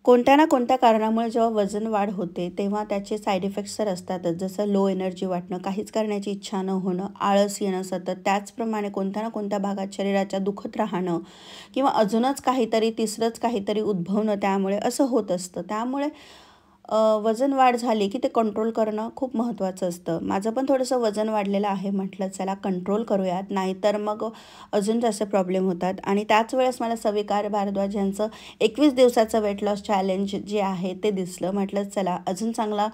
कोणत्या ना कोणत्या कारणामुळे जेव्हा वजन वाढ होते तेव्हा त्याचे साईड इफेक्ट्स तर असतातच. जसं लो एनर्जी वाटणं, काहीच करण्याची इच्छा न होणं, आळस येणं सतत. त्याचप्रमाणे कोणत्या ना कोणत्या भागात शरीराच्या दुखत राहणं किंवा अजूनच काहीतरी तिसरंच काहीतरी उद्भवणं त्यामुळे असं होत असतं. त्यामुळे वजन वाढ झाली की ते कंट्रोल करणं खूप महत्त्वाचं असतं. माझं पण थोडंसं वजन वाढलेलं आहे. म्हटलं चला कंट्रोल करूयात, नाहीतर मग अजून जास्त प्रॉब्लेम होतात. आणि त्याच वेळेस मला सविकार भारद्वाज यांचं 21 दिवसाचं वेट लॉस चॅलेंज जे आहे ते दिसलं. म्हटलं चला अजून चांगला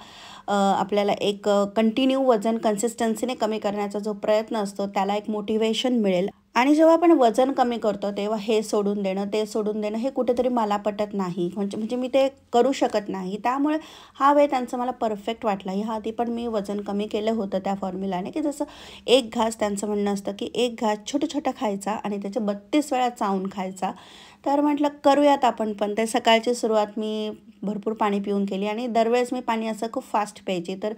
आपल्याला एक कंटिन्यू वजन कन्सिस्टन्सीने कमी करण्याचा जो प्रयत्न असतो त्याला एक मोटिवेशन मिळेल. आणि जेव्हा आपण वजन कमी करतो तेव्हा हे सोडून देणं, ते सोडून देणं हे कुठेतरी मला पटत नाही. म्हणजे मी ते करू शकत नाही. त्यामुळे हा वे त्यांचं मला परफेक्ट वाटला. ह्याआधी पण मी वजन कमी केलं होतं त्या फॉर्म्युलाने, की जसं एक घास त्यांचं म्हणणं असतं की एक घास छोटा खायचा आणि त्याचे 32 वेळा चावून खायचा. तर म्हटलं करूयात आपण पण. ते सकाळची सुरुवात मी भरपूर पाणी पिऊन केली आणि दरवेळेस मी पाणी असं खूप फास्ट प्यायची. तर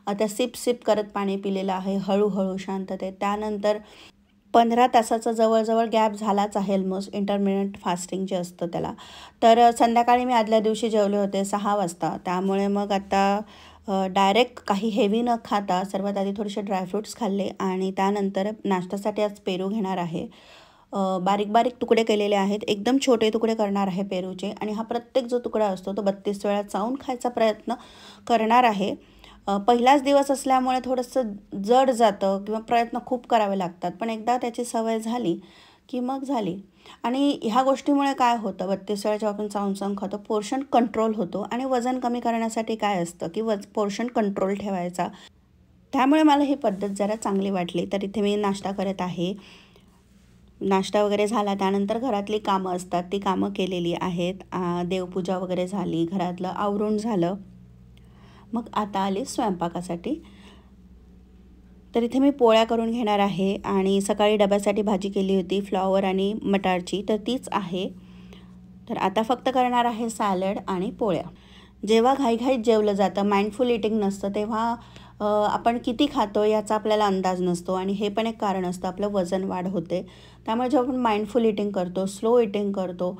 आता सिप करत पाणी पिलेलं आहे हळूहळू शांततेत. त्यानंतर 15 तासाचा जवळजवळ गॅप झालाच आहे ऑलमोस्ट, इंटरमिडियंट फास्टिंग जे असतं त्याला. तर संध्याकाळी मी आदल्या दिवशी जेवले होते 6 वाजता. त्यामुळे मग आता डायरेक्ट काही हेवी न खाता सर्वात आधी थोडेसे ड्रायफ्रूट्स खाल्ले आणि त्यानंतर नाश्त्यासाठी आज पेरू घेणार आहे. बारीक बारीक तुकडे केलेले आहेत, एकदम छोटे तुकडे करणार आहे पेरूचे. आणि हा प्रत्येक जो तुकडा असतो तो 32 वेळा चावून खायचा प्रयत्न करणार आहे. पहिलाच दिवस असल्यामुळे थोडंसं जड जातं किंवा प्रयत्न खूप करावे लागतात, पण एकदा त्याची सवय झाली की मग झाली. आणि ह्या गोष्टीमुळे काय होतं, 32 वेळा जेव्हा आपण चावून खातो पोर्शन कंट्रोल होतो. आणि वजन कमी करण्यासाठी काय असतं की पोर्शन कंट्रोल ठेवायचा. त्यामुळे मला ही पद्धत जरा चांगली वाटली. तर इथे मी नाश्ता करत आहे. नाश्ता वगैरे झाला त्यानंतर घरातली कामं असतात ती कामं केलेली आहेत. देवपूजा वगैरे झाली, घरातलं आवरून झालं. मग आता आले स्वयंपाकासाठी. तर इथे मी पोळ्या करून घेणार आहे आणि सकाळी डब्यासाठी भाजी केली होती फ्लॉवर आणि मटारची, तर तीच आहे. तर आता फक्त करणार आहे सॅलड आणि पोळ्या. जेव्हा घाईघाईत जेवलं जातं, माइंडफुल ईटिंग नसतं, तेव्हा आपण किती खातो याचा आपल्याला अंदाज नसतो. आणि हे पण एक कारण असतं, आपलं वजन वाढ होते. त्यामुळे जेव्हा आपण माइंडफुल ईटिंग करतो, स्लो ईटिंग करतो,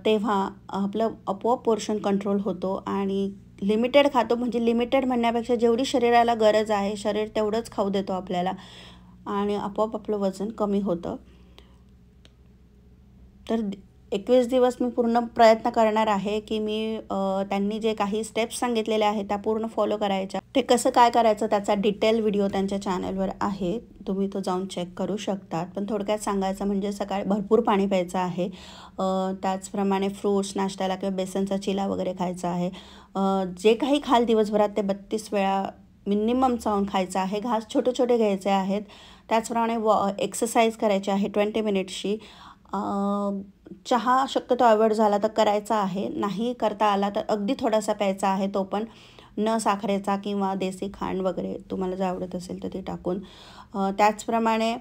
तेव्हा आपलं आपोआप पोर्शन कंट्रोल होतो. आणि लिमिटेड खातो, म्हणजे लिमिटेड म्हणण्यापेक्षा जेवढी शरीराला गरज आहे शरीर तेवढंच खाऊ देतो आपल्याला आणि आपोआप आपलं वजन कमी होतं. तर 21 दिवस मी पूर्ण प्रयत्न करणार आहे की मी त्यांनी जे काही स्टेप्स सांगितलेले आहेत त्या पूर्ण फॉलो करायच्या. ते कसं काय करायचं त्याचा डिटेल व्हिडिओ त्यांच्या चॅनलवर आहे, तुम्ही तो जाऊन चेक करू शकतात. पण थोडक्यात सांगायचं म्हणजे सकाळी भरपूर पाणी प्यायचं आहे. त्याचप्रमाणे फ्रूट्स नाश्त्याला किंवा बेसनचा चिला वगैरे खायचा आहे. जे काही खाल दिवसभरात ते 32 वेळा मिनिमम चावून खायचं आहे. घास छोटे घ्यायचे आहेत. त्याचप्रमाणे एक्सरसाइज करायची आहे 20 मिनिट्सची. चहा शक्यतो अवॉइड झाला तर करायचा आहे, नाही करता आला तर अगदी थोडासा प्यायचा आहे, तो पण न साखरेचा किंवा देसी खांड वगैरे तुम्हाला जर आवडत असेल तर ते टाकून. त्याचप्रमाणे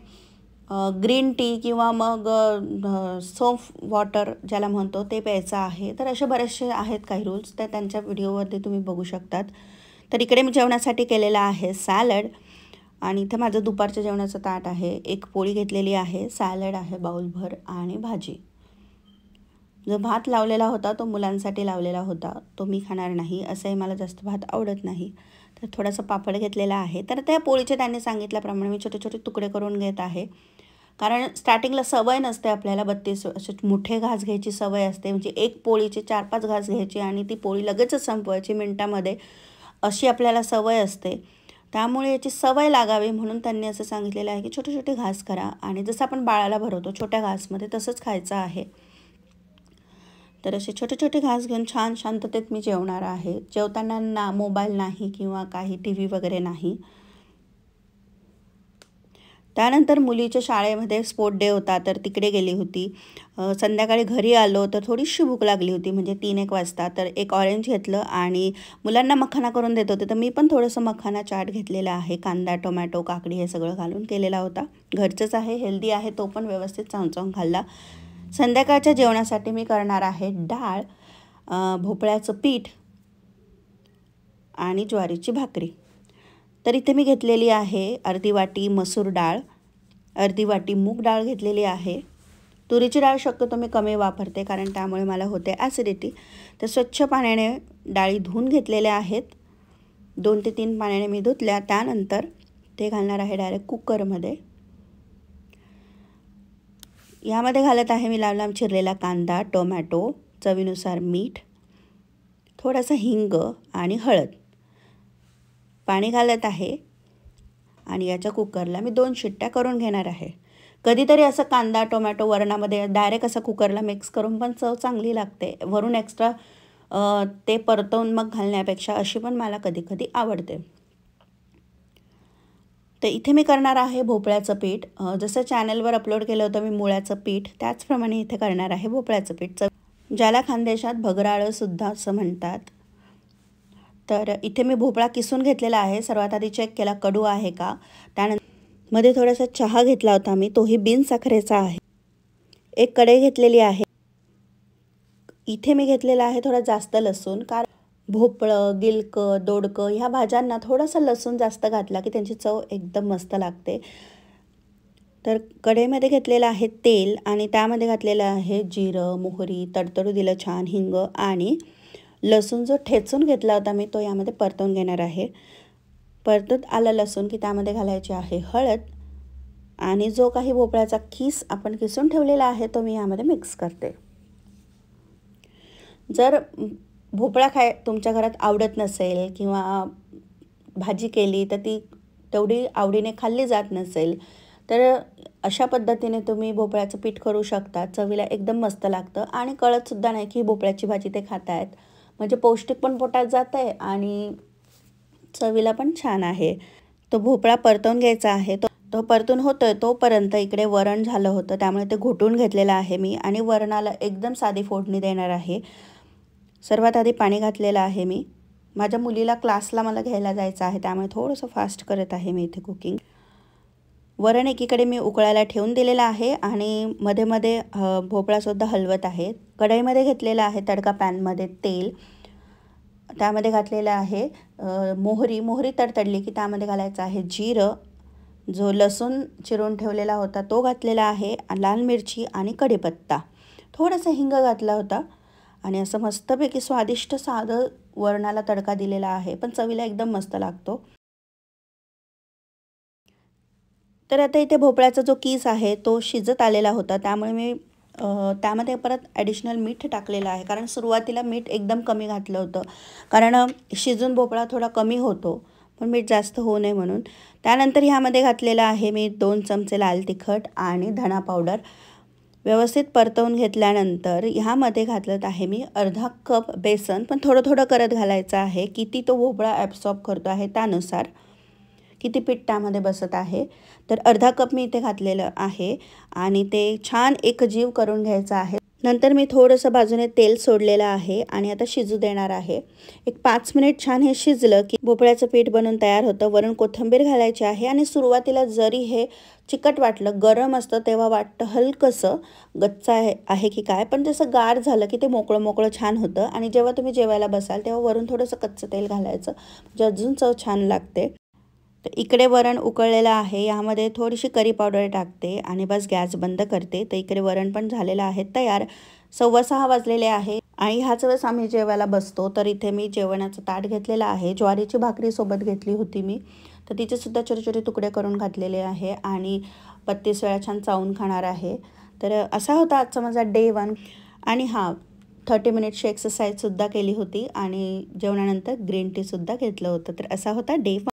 ग्रीन टी किंवा मग सोफ वॉटर ज्याला म्हणतो ते प्यायचं आहे. तर असे बरेचसे आहेत काही रूल्स, तर त्यांच्या व्हिडिओवरती तुम्ही बघू शकतात. तर इकडे मी जेवणासाठी केलेलं आहे सॅलड आणि इथं माझं दुपारच्या जेवणाचं ताट आहे. एक पोळी घेतलेली आहे, सॅलड आहे बाउलभर आणि भाजी. जो भात लावलेला होता तो मुलांसाठी लावलेला होता, तो मी खाणार नाही, असंही मला जास्त भात आवडत नाही. तर थोडासा पापड घेतलेला आहे. तर त्या पोळीचे त्यांनी सांगितल्याप्रमाणे मी छोटे तुकडे करून घेत आहे. कारण स्टार्टिंगला सवय नसते आपल्याला 32 असे मोठे घास घ्यायची सवय असते. म्हणजे एक पोळीचे 4-5 घास घ्यायची आणि ती पोळी लगेचच संपवायची मिनटामध्ये, अशी आपल्याला सवय असते. त्यामुळे याची सवय लागावी म्हणून त्यांनी असं सांगितलेलं आहे की छोटे घास करा आणि जसं आपण बाळाला भरवतो छोट्या घासमध्ये तसंच खायचं आहे. तर असे छोटे घास घेऊन छान शांततेत मी जेवणार आहे. जेवताना मोबाईल नाही किंवा काही TV वगैरे नाही. त्यानंतर मुलीच्या शाळेमध्ये स्पोर्ट डे होता तर तिकडे गेली होती. संध्याकाळी घरी आलो तर थोडीशी भूक लागली होती, म्हणजे 3-1 वाजता. तर एक ऑरेंज घेतलं आणि मुलांना मखाना करून देत होते, तर मी पण थोडंसं मखाना चाट घेतलेला आहे. कांदा, टोमॅटो, काकडी हे सगळं घालून केलेला होता. घरचंच आहे, हेल्दी आहे, तो पण व्यवस्थित चावून खाल्ला. संध्याकाळच्या जेवणासाठी मी करणार आहे डाळ, भोपळ्याचं पीठ आणि ज्वारीची भाकरी. तर इथे मी घेतलेली आहे अर्धी वाटी मसूर डाळ, अर्धी वाटी मूग डाळ घेतलेली आहे तुरीची डाळ शक्यतो मी कमी वापरते कारण त्यामुळे मला होते ॲसिडिटी. तर स्वच्छ पाण्याने डाळी धुवून घेतलेल्या आहेत. 2 ते 3 पाण्याने मी धुतल्या. त्यानंतर ते घालणार आहे डायरेक्ट कुकरमध्ये. यामध्ये घालत आहे मी लांब लांब चिरलेला कांदा, टोमॅटो, चवीनुसार मीठ, थोडासा हिंग आणि हळद. पाणी घालत आहे आणि याच्या कुकरला मी 2 शिट्ट्या करून घेणार आहे. कधीतरी असं कांदा टोमॅटो वरणामध्ये डायरेक्ट असं कुकरला मिक्स करून पण चव चांगली लागते. वरून एक्स्ट्रा ते परतवून मग घालण्यापेक्षा अशी पण मला कधी कधी आवडते. तर इथे मी करणार आहे भोपळ्याचं पीठ. जसं चॅनलवर अपलोड केलं होतं मी मुळ्याचं पीठ, त्याचप्रमाणे इथे करणार आहे भोपळ्याचं पीठ, ज्याला खानदेशात भगराळंसुद्धा असं म्हणतात. तर इथे मी भोपळा किसून घेतलेला आहे. सर्वात आधी चेक केला कडू आहे का. त्यानंतर मध्ये थोडासा चहा घेतला होता मी, तोही बिन साखरेचा आहे. एक कढई घेतलेली आहे. इथे मी घेतलेला आहे थोडा जास्त लसूण, कारण भोपळं, गिलकं, दोडकं ह्या भाज्यांना थोडासा लसूण जास्त घातला की त्यांची चव एकदम मस्त लागते. तर कढईमध्ये घेतलेलं आहे तेल आणि त्यामध्ये घातलेलं आहे जिरं, मोहरी, तडतडू दिलं छान, हिंग आणि लसूण जो ठेचून घेतला होता मी तो यामध्ये परतवून घेणार आहे. परतत आलं लसूण की त्यामध्ये घालायची आहे हळद आणि जो काही भोपळ्याचा खीस आपण किसून ठेवलेला आहे तो मी यामध्ये मिक्स करते. जर भोपळा तुमच्या घरात आवडत नसेल किंवा भाजी केली तर ती तेवढी आवडीने खाल्ली जात नसेल तर अशा पद्धतीने तुम्ही भोपळ्याचं पीठ करू शकता. चवीला एकदम मस्त लागतं आणि कळतसुद्धा नाही की भोपळ्याची भाजी ते खात आहेत. म्हणजे पौष्टिक पण पोटात जातं आहे आणि चवीला पण छान आहे. तो भोपळा परतवून घ्यायचा आहे. तो परतून होतोय तोपर्यंत इकडे वरण झालं होतं, त्यामुळे ते घोटून घेतलेलं आहे मी आणि वरणाला एकदम साधी फोडणी देणार आहे. सर्वात आधी पाणी घातलेलं आहे मी. माझ्या मुलीला क्लासला मला घ्यायला जायचं आहे, त्यामुळे थोडंसं फास्ट करत आहे मी इथे कुकिंग. वरण एकीकडे मी उकळायला ठेवून दिलेलं आहे आणि मध्ये मध्ये भोपळासुद्धा हलवत आहे. कढईमध्ये घेतलेला आहे तडका पॅनमध्ये तेल. त्यामध्ये घातलेलं आहे मोहरी तडतडली की त्यामध्ये घालायचं आहे जिरं, जो लसूण चिरून ठेवलेला होता तो घातलेला आहे, लाल मिरची आणि कढीपत्ता, थोडासा हिंग घातला होता आणि असं मस्तपैकी स्वादिष्ट साधं वरणाला तडका दिलेला आहे, पण चवीला एकदम मस्त लागतो. तर आता इथे भोपळ्याचा जो कीस आहे तो शिजत आलेला होता, त्यामुळे मी त्यामध्ये परत ॲडिशनल मीठ टाकलेलं आहे, कारण सुरुवातीला मीठ एकदम कमी घातलं होतं, कारण शिजून भोपळा थोडा कमी होतो पण मीठ जास्त होऊ नये म्हणून. त्यानंतर ह्यामध्ये घातलेलं आहे मी 2 चमचे लाल तिखट आणि धणा पावडर. व्यवस्थित परतवून घेतल्यानंतर ह्यामध्ये घातलं आहे मी अर्धा कप बेसन, पण थोडं थोडं करत घालायचं आहे. किती तो भोपळा ॲब्सॉर्ब करतो आहे त्यानुसार किती पीठ त्यामध्ये बसत आहे. तर अर्धा कप मी इथे घातलेलं आहे आणि ते छान एकजीव करून घ्यायचं आहे. नंतर मी थोडंसं बाजूने तेल सोडलेलं आहे आणि आता शिजू देणार आहे. एक 5 मिनिट छान हे शिजलं की भोपळ्याचं पीठ बनून तयार होतं. वरून कोथिंबीर घालायची आहे आणि सुरुवातीला जरी हे चिकट वाटलं, गरम असतं तेव्हा वाटतं हलकंसं गच्च आहे की काय, पण जसं गार झालं की ते मोकळं मोकळं छान होतं आणि जेव्हा तुम्ही जेवायला बसाल तेव्हा वरून थोडंसं कच्चं तेल घालायचं, म्हणजे अजून चव छान लागते. तर इकडे वरण उकळलेलं आहे, यामध्ये थोडीशी करी पावडर टाकते आणि बस गॅस बंद करते. तर इकडे वरण पण झालेलं आहे तयार. 6:15 वाजलेले आहे आणि ह्याच वेळेस आम्ही जेवायला बसतो. तर इथे मी जेवणाचं ताट घेतलेलं आहे. ज्वारीची भाकरी सोबत घेतली होती मी, तर तिचेसुद्धा छोटे छोटे तुकडे करून घातलेले आहे आणि 32 वेळा छान चावून खाणार आहे. तर असा होता आजचा माझा डे 1. आणि हां, 30 मिनिट्सची एक्सरसाइजसुद्धा केली होती आणि जेवणानंतर ग्रीन टीसुद्धा घेतलं होतं. तर असा होता डे 1.